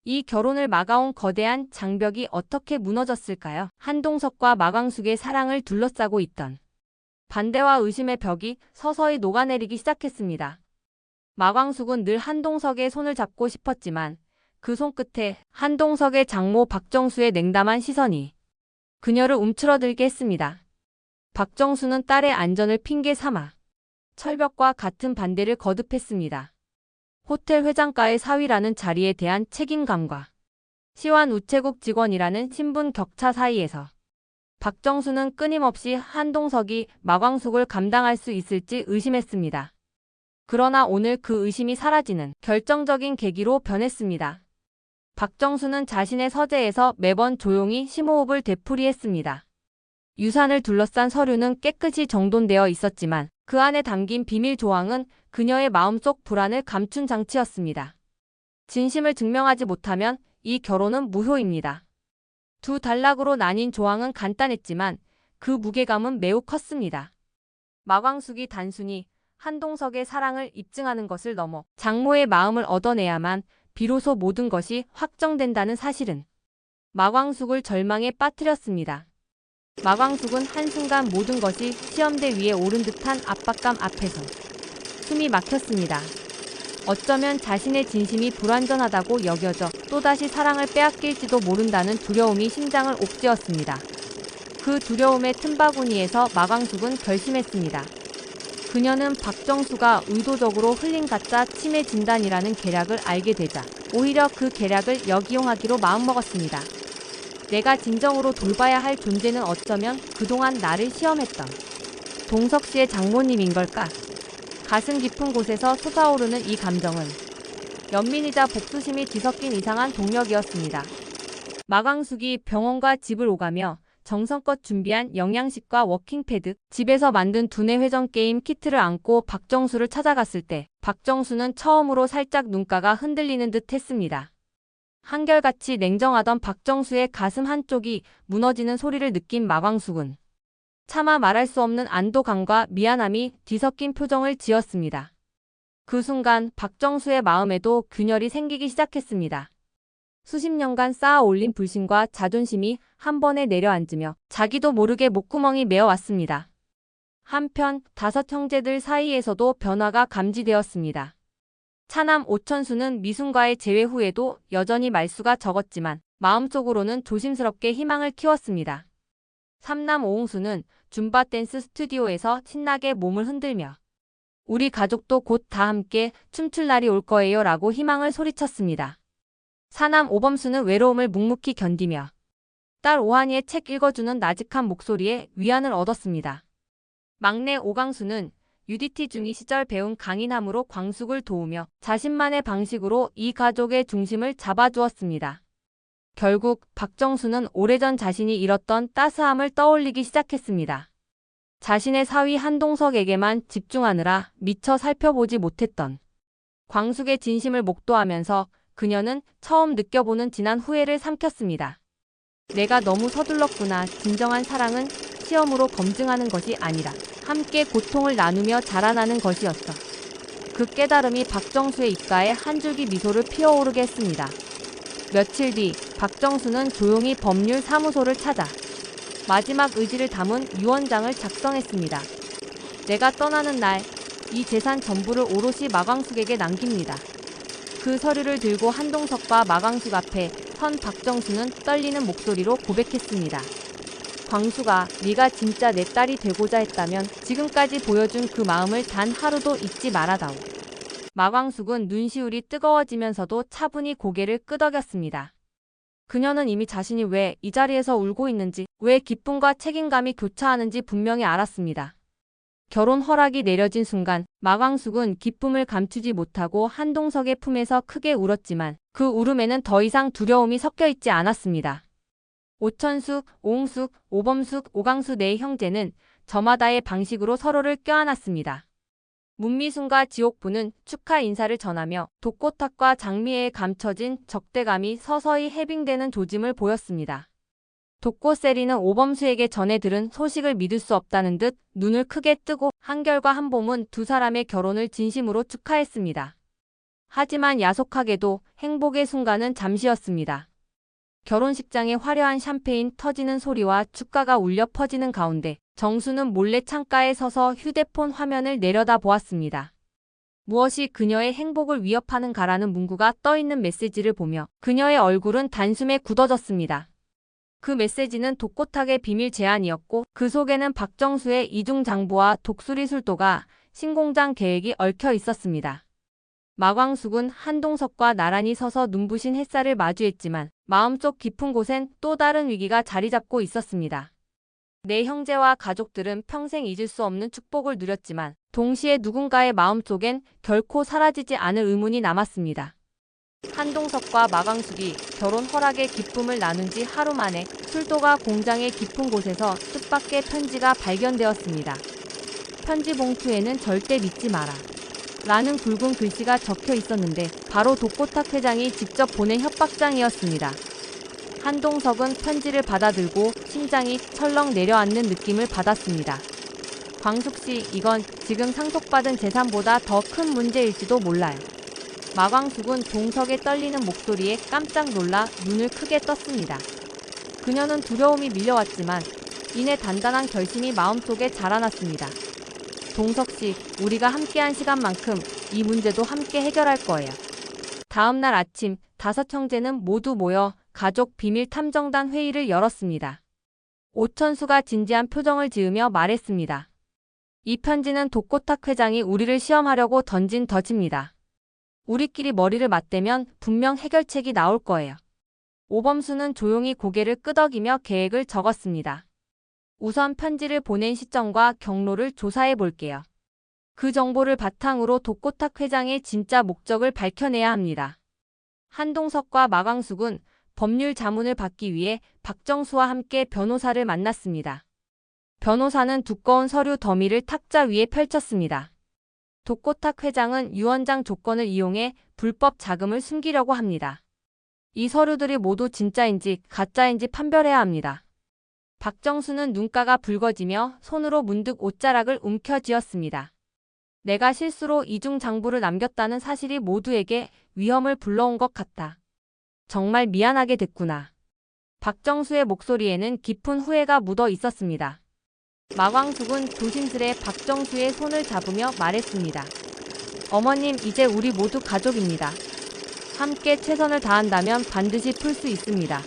이 결혼을 막아온 거대한 장벽이 어떻게 무너졌을까요? 한동석과 마광숙의 사랑을 둘러싸고 있던 반대와 의심의 벽이 서서히 녹아내리기 시작했습니다. 마광숙은 늘 한동석의 손을 잡고 싶었지만 그 손끝에 한동석의 장모 박정수의 냉담한 시선이 그녀를 움츠러들게 했습니다. 박정수는 딸의 안전을 핑계 삼아 철벽과 같은 반대를 거듭했습니다. 호텔 회장가의 사위라는 자리에 대한 책임감과 시완 우체국 직원이라는 신분 격차 사이에서 박정수는 끊임없이 한동석이 마광숙을 감당할 수 있을지 의심했습니다. 그러나 오늘 그 의심이 사라지는 결정적인 계기로 변했습니다. 박정수는 자신의 서재에서 매번 조용히 심호흡을 되풀이했습니다. 유산을 둘러싼 서류는 깨끗이 정돈되어 있었지만 그 안에 담긴 비밀 조항은 그녀의 마음속 불안을 감춘 장치였습니다. 진심을 증명하지 못하면 이 결혼은 무효입니다. 두 단락으로 나뉜 조항은 간단했지만 그 무게감은 매우 컸습니다. 마광숙이 단순히 한동석의 사랑을 입증하는 것을 넘어 장모의 마음을 얻어내야만 비로소 모든 것이 확정된다는 사실은 마광숙을 절망에 빠뜨렸습니다. 마광숙은 한순간 모든 것이 시험대 위에 오른 듯한 압박감 앞에서 숨이 막혔습니다. 어쩌면 자신의 진심이 불완전하다고 여겨져 또다시 사랑을 빼앗길지도 모른다는 두려움이 심장을 옥죄었습니다. 그 두려움의 틈바구니에서 마광숙은 결심했습니다. 그녀는 박정수가 의도적으로 흘린 가짜 치매 진단이라는 계략을 알게 되자 오히려 그 계략을 역이용하기로 마음먹었습니다. 내가 진정으로 돌봐야 할 존재는 어쩌면 그동안 나를 시험했던 동석 씨의 장모님인 걸까? 가슴 깊은 곳에서 솟아오르는 이 감정은 연민이자 복수심이 뒤섞인 이상한 동력이었습니다. 마광숙이 병원과 집을 오가며 정성껏 준비한 영양식과 워킹패드, 집에서 만든 두뇌 회전 게임 키트를 안고 박정수를 찾아갔을 때 박정수는 처음으로 살짝 눈가가 흔들리는 듯 했습니다. 한결같이 냉정하던 박정수의 가슴 한쪽이 무너지는 소리를 느낀 마광숙은 차마 말할 수 없는 안도감과 미안함이 뒤섞인 표정을 지었습니다. 그 순간 박정수의 마음에도 균열이 생기기 시작했습니다. 수십 년간 쌓아 올린 불신과 자존심이 한 번에 내려앉으며 자기도 모르게 목구멍이 메어왔습니다. 한편 5 형제들 사이에서도 변화가 감지되었습니다. 차남 오천수는 미순과의 재회 후에도 여전히 말수가 적었지만 마음속으로는 조심스럽게 희망을 키웠습니다. 삼남 오홍수는 줌바 댄스 스튜디오에서 신나게 몸을 흔들며 우리 가족도 곧 다 함께 춤출 날이 올 거예요 라고 희망을 소리쳤습니다. 사남 오범수는 외로움을 묵묵히 견디며 딸 오한이의 책 읽어주는 나직한 목소리에 위안을 얻었습니다. 막내 오광수는 UDT 중이 시절 배운 강인함으로 광숙을 도우며 자신만의 방식으로 이 가족의 중심을 잡아주었습니다. 결국 박정수는 오래전 자신이 잃었던 따스함을 떠올리기 시작했습니다. 자신의 사위 한동석에게만 집중하느라 미처 살펴보지 못했던 광숙의 진심을 목도하면서 그녀는 처음 느껴보는 진한 후회를 삼켰습니다. 내가 너무 서둘렀구나. 진정한 사랑은 시험으로 검증하는 것이 아니라 함께 고통을 나누며 자라나는 것이었어. 그 깨달음이 박정수의 입가에 한 줄기 미소를 피어오르게 했습니다. 며칠 뒤 박정수는 조용히 법률 사무소를 찾아 마지막 의지를 담은 유언장을 작성했습니다. 내가 떠나는 날 이 재산 전부를 오롯이 마광숙에게 남깁니다. 그 서류를 들고 한동석과 마광숙 앞에 선 박정수는 떨리는 목소리로 고백했습니다. 광숙아, 네가 진짜 내 딸이 되고자 했다면 지금까지 보여준 그 마음을 단 하루도 잊지 말아다오. 마광숙은 눈시울이 뜨거워지면서도 차분히 고개를 끄덕였습니다. 그녀는 이미 자신이 왜 이 자리에서 울고 있는지, 왜 기쁨과 책임감이 교차하는지 분명히 알았습니다. 결혼 허락이 내려진 순간 마광숙은 기쁨을 감추지 못하고 한동석의 품에서 크게 울었지만 그 울음에는 더 이상 두려움이 섞여 있지 않았습니다. 오천숙, 오홍숙, 오범숙, 오광수 네 형제는 저마다의 방식으로 서로를 껴안았습니다. 문미순과 지옥부는 축하 인사를 전하며 독고탁과 장미애에 감춰진 적대감이 서서히 해빙되는 조짐을 보였습니다. 독고세리는 오범수에게 전해 들은 소식을 믿을 수 없다는 듯 눈을 크게 뜨고 한결과 한봄은 두 사람의 결혼을 진심으로 축하했습니다. 하지만 야속하게도 행복의 순간은 잠시였습니다. 결혼식장에 화려한 샴페인 터지는 소리와 축가가 울려 퍼지는 가운데 정수는 몰래 창가에 서서 휴대폰 화면을 내려다 보았습니다. 무엇이 그녀의 행복을 위협하는가라는 문구가 떠있는 메시지를 보며 그녀의 얼굴은 단숨에 굳어졌습니다. 그 메시지는 독고탁의 비밀 제안이었고 그 속에는 박정수의 이중장부와 독수리 술도가 신공장 계획이 얽혀 있었습니다. 마광숙은 한동석과 나란히 서서 눈부신 햇살을 마주했지만 마음속 깊은 곳엔 또 다른 위기가 자리 잡고 있었습니다. 내 형제와 가족들은 평생 잊을 수 없는 축복을 누렸지만 동시에 누군가의 마음속엔 결코 사라지지 않을 의문이 남았습니다. 한동석과 마광숙이 결혼 허락의 기쁨을 나눈 지 하루 만에 술도가 공장의 깊은 곳에서 뜻밖의 편지가 발견되었습니다. 편지 봉투에는 절대 믿지 마라 라는 굵은 글씨가 적혀 있었는데 바로 독고탁 회장이 직접 보낸 협박장이었습니다. 한동석은 편지를 받아들고 심장이 철렁 내려앉는 느낌을 받았습니다. 광숙씨, 이건 지금 상속받은 재산보다 더 큰 문제일지도 몰라요. 마광숙은 동석의 떨리는 목소리에 깜짝 놀라 눈을 크게 떴습니다. 그녀는 두려움이 밀려왔지만 이내 단단한 결심이 마음속에 자라났습니다. 동석씨, 우리가 함께한 시간만큼 이 문제도 함께 해결할 거예요. 다음 날 아침 5 형제는 모두 모여 가족 비밀 탐정단 회의를 열었습니다. 오천수가 진지한 표정을 지으며 말했습니다. 이 편지는 독고탁 회장이 우리를 시험하려고 던진 덫입니다. 우리끼리 머리를 맞대면 분명 해결책이 나올 거예요. 오범수는 조용히 고개를 끄덕이며 계획을 적었습니다. 우선 편지를 보낸 시점과 경로를 조사해 볼게요. 그 정보를 바탕으로 독고탁 회장의 진짜 목적을 밝혀내야 합니다. 한동석과 마광숙은 법률 자문을 받기 위해 박정수와 함께 변호사를 만났습니다. 변호사는 두꺼운 서류 더미를 탁자 위에 펼쳤습니다. 독고탁 회장은 유언장 조건을 이용해 불법 자금을 숨기려고 합니다. 이 서류들이 모두 진짜인지 가짜인지 판별해야 합니다. 박정수는 눈가가 붉어지며 손으로 문득 옷자락을 움켜쥐었습니다. 내가 실수로 이중장부를 남겼다는 사실이 모두에게 위험을 불러온 것 같다. 정말 미안하게 됐구나. 박정수의 목소리에는 깊은 후회가 묻어 있었습니다. 마광숙은 조심스레 박정수의 손을 잡으며 말했습니다. 어머님, 이제 우리 모두 가족입니다. 함께 최선을 다한다면 반드시 풀 수 있습니다.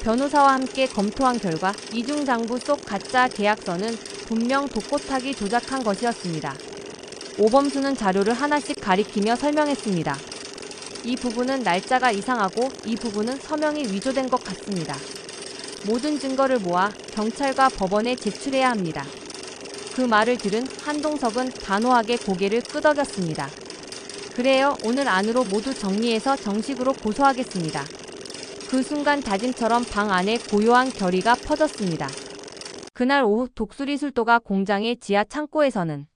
변호사와 함께 검토한 결과 이중장부 속 가짜 계약서는 분명 독고탁이 조작한 것이었습니다. 오범수는 자료를 하나씩 가리키며 설명했습니다. 이 부분은 날짜가 이상하고 이 부분은 서명이 위조된 것 같습니다. 모든 증거를 모아 경찰과 법원에 제출해야 합니다. 그 말을 들은 한동석은 단호하게 고개를 끄덕였습니다. 그래요, 오늘 안으로 모두 정리해서 정식으로 고소하겠습니다. 그 순간 다짐처럼 방 안에 고요한 결의가 퍼졌습니다. 그날 오후 독수리 술도가 공장의 지하 창고에서는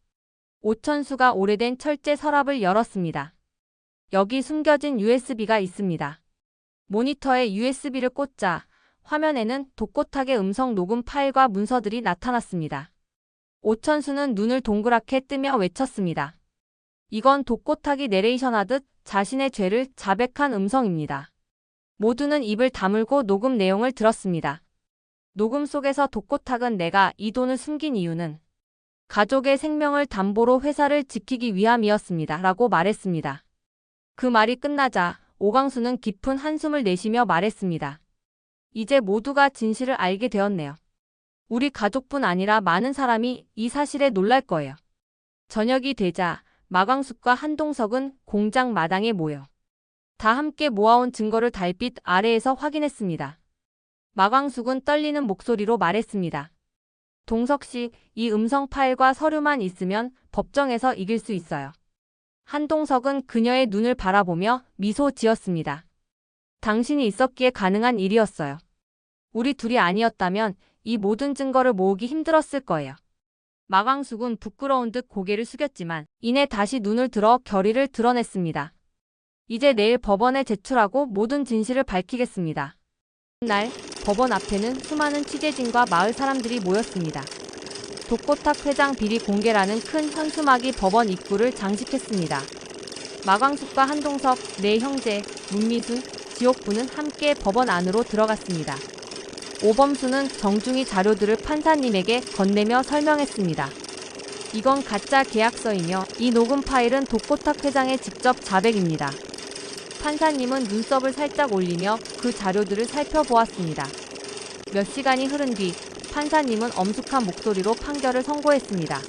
오천수가 오래된 철제 서랍을 열었습니다. 여기 숨겨진 USB가 있습니다. 모니터에 USB를 꽂자 화면에는 독고탁의 음성 녹음 파일과 문서들이 나타났습니다. 오천수는 눈을 동그랗게 뜨며 외쳤습니다. 이건 독고탁이 내레이션하듯 자신의 죄를 자백한 음성입니다. 모두는 입을 다물고 녹음 내용을 들었습니다. 녹음 속에서 독고탁은 내가 이 돈을 숨긴 이유는 가족의 생명을 담보로 회사를 지키기 위함이었습니다. 라고 말했습니다. 그 말이 끝나자 오광수는 깊은 한숨을 내쉬며 말했습니다. 이제 모두가 진실을 알게 되었네요. 우리 가족뿐 아니라 많은 사람이 이 사실에 놀랄 거예요. 저녁이 되자 마광숙과 한동석은 공장 마당에 모여 다 함께 모아온 증거를 달빛 아래에서 확인했습니다. 마광숙은 떨리는 목소리로 말했습니다. 동석씨, 이 음성 파일과 서류만 있으면 법정에서 이길 수 있어요. 한동석은 그녀의 눈을 바라보며 미소 지었습니다. 당신이 있었기에 가능한 일이었어요. 우리 둘이 아니었다면 이 모든 증거를 모으기 힘들었을 거예요. 마광숙은 부끄러운 듯 고개를 숙였지만 이내 다시 눈을 들어 결의를 드러냈습니다. 이제 내일 법원에 제출하고 모든 진실을 밝히겠습니다. 날 법원 앞에는 수많은 취재진과 마을 사람들이 모였습니다. 독고탁 회장 비리 공개라는 큰 현수막이 법원 입구를 장식했습니다. 마광숙과 한동석, 네 형제, 문미순, 지옥부는 함께 법원 안으로 들어갔습니다. 오범수는 정중히 자료들을 판사님에게 건네며 설명했습니다. 이건 가짜 계약서이며 이 녹음 파일은 독고탁 회장의 직접 자백입니다. 판사님은 눈썹을 살짝 올리며 그 자료들을 살펴보았습니다. 몇 시간이 흐른 뒤 판사님은 엄숙한 목소리로 판결을 선고했습니다.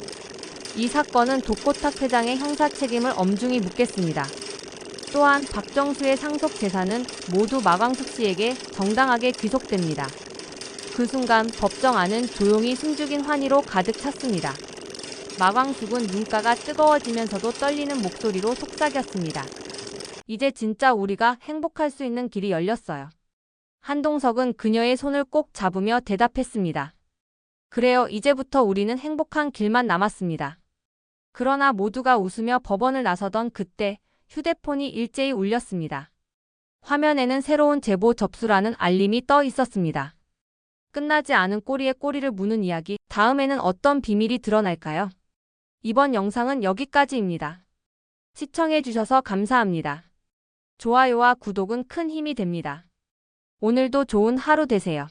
이 사건은 독고탁 회장의 형사 책임을 엄중히 묻겠습니다. 또한 박정수의 상속 재산은 모두 마광숙 씨에게 정당하게 귀속됩니다. 그 순간 법정 안은 조용히 숨죽인 환희로 가득 찼습니다. 마광숙은 눈가가 뜨거워지면서도 떨리는 목소리로 속삭였습니다. 이제 진짜 우리가 행복할 수 있는 길이 열렸어요. 한동석은 그녀의 손을 꼭 잡으며 대답했습니다. 그래요, 이제부터 우리는 행복한 길만 남았습니다. 그러나 모두가 웃으며 법원을 나서던 그때 휴대폰이 일제히 울렸습니다. 화면에는 새로운 제보 접수라는 알림이 떠 있었습니다. 끝나지 않은 꼬리에 꼬리를 무는 이야기, 다음에는 어떤 비밀이 드러날까요? 이번 영상은 여기까지입니다. 시청해주셔서 감사합니다. 좋아요와 구독은 큰 힘이 됩니다. 오늘도 좋은 하루 되세요.